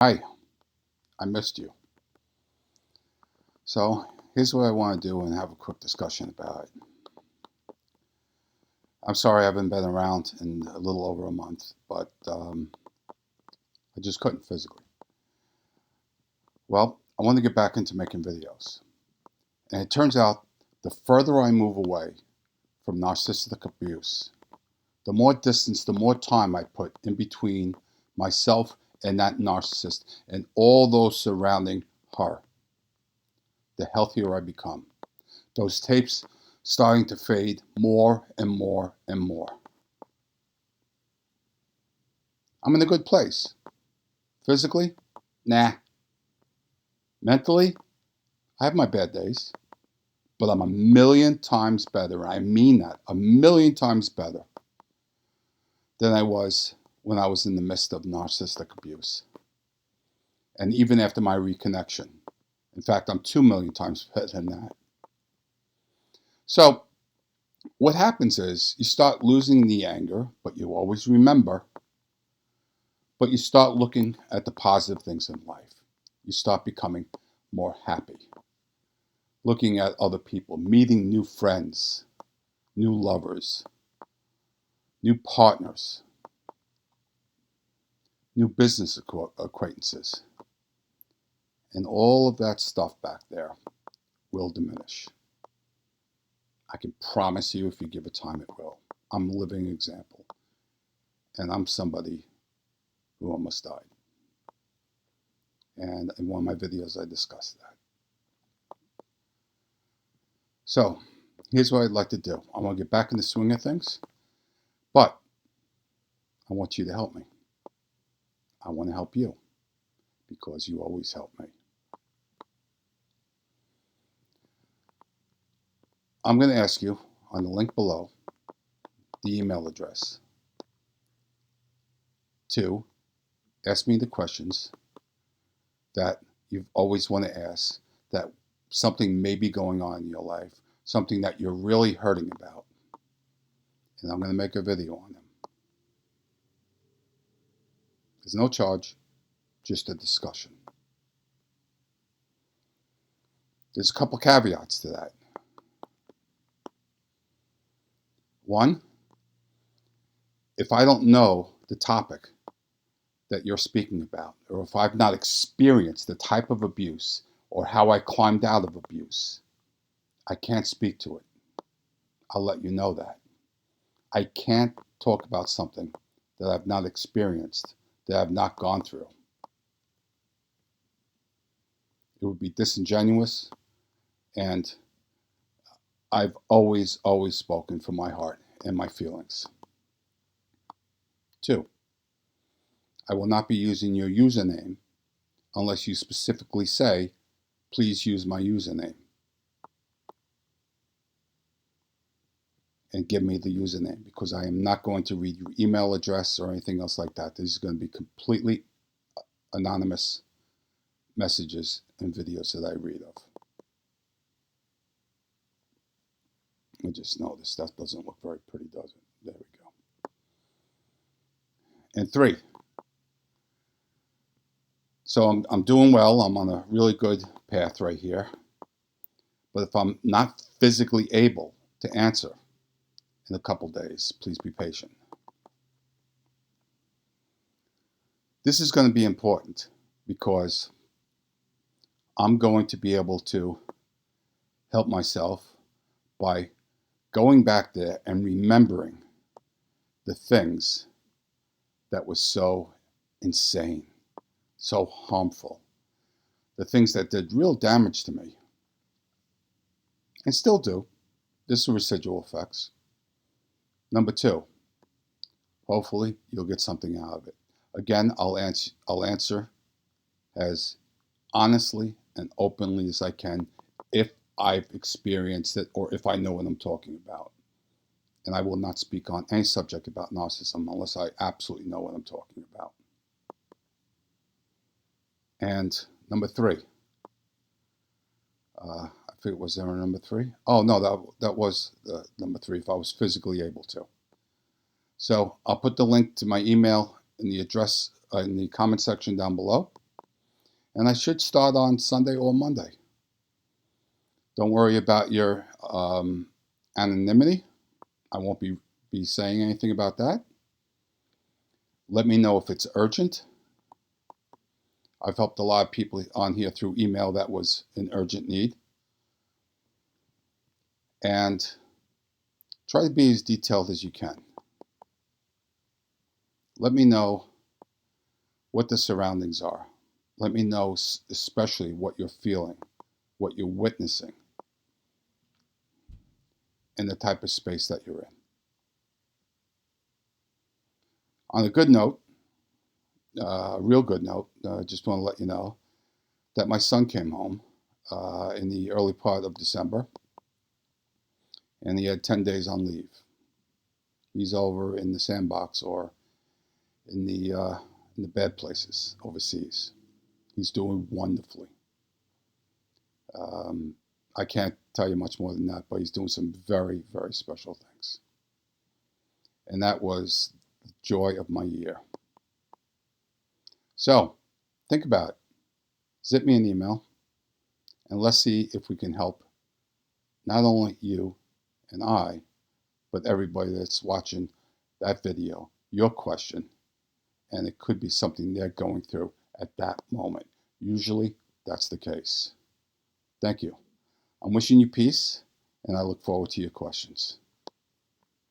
Hi, I missed you. So here's what I want to do and have a quick discussion about it. I'm sorry I haven't been around in a little over a month, but I just couldn't physically. Well, I want to get back into making videos. And it turns out the further I move away from narcissistic abuse, the more distance, the more time I put in between myself and that narcissist and all those surrounding her, the healthier I become. Those tapes starting to fade more and more and more. I'm in a good place. Physically, nah. Mentally, I have my bad days, but I'm a million times better. I mean that, a million times better than I was when I was in the midst of narcissistic abuse. And even after my reconnection. In fact, I'm 2 million times better than that. So, what happens is you start losing the anger, but you always remember. But you start looking at the positive things in life. You start becoming more happy. Looking at other people, meeting new friends, new lovers, new partners, new business acquaintances. And all of that stuff back there will diminish. I can promise you, if you give it time, it will. I'm a living example. And I'm somebody who almost died. And in one of my videos, I discussed that. So, here's what I'd like to do. I want to get back in the swing of things, but I want you to help me. I want to help you because you always help me. I'm going to ask you on the link below the email address to ask me the questions that you've always want to ask, that something may be going on in your life, something that you're really hurting about. And I'm going to make a video on them. There's no charge, just a discussion. There's a couple caveats to that. One, if I don't know the topic that you're speaking about, or if I've not experienced the type of abuse or how I climbed out of abuse, I can't speak to it. I'll let you know that. I can't talk about something that I've not experienced, that I've not gone through. It would be disingenuous, and I've always spoken from my heart and my feelings. Two, I will not be using your username unless you specifically say, please use my username. And give me the username, because I am not going to read your email address or anything else like that. This is going to be completely anonymous messages and videos that I read of. I just know this stuff doesn't look very pretty, does it? There we go. And three, so I'm doing well. I'm on a really good path right here. But if I'm not physically able to answer in a couple days, please be patient. This is going to be important because I'm going to be able to help myself by going back there and remembering the things that was so insane, so harmful, the things that did real damage to me and still do. This is residual effects. Number two, hopefully you'll get something out of it. Again, I'll answer as honestly and openly as I can if I've experienced it or if I know what I'm talking about. And I will not speak on any subject about narcissism unless I absolutely know what I'm talking about. And number three, I think, was there a number three? Oh, no, that was number three, if I was physically able to. So I'll put the link to my email in the address in the comment section down below. And I should start on Sunday or Monday. Don't worry about your anonymity. I won't be saying anything about that. Let me know if it's urgent. I've helped a lot of people on here through email that was in urgent need. And try to be as detailed as you can. Let me know what the surroundings are. Let me know especially what you're feeling, what you're witnessing, and the type of space that you're in. On a good note, a real good note, I just want to let you know that my son came home in the early part of December, and he had 10 days on leave. He's over in the sandbox or in the bad places overseas. He's doing wonderfully. I can't tell you much more than that, but he's doing some very, very special things. And that was the joy of my year. So, think about it. Zip me an email, and let's see if we can help not only you and I, but everybody that's watching that video, your question, and it could be something they're going through at that moment. Usually, that's the case. Thank you. I'm wishing you peace, and I look forward to your questions.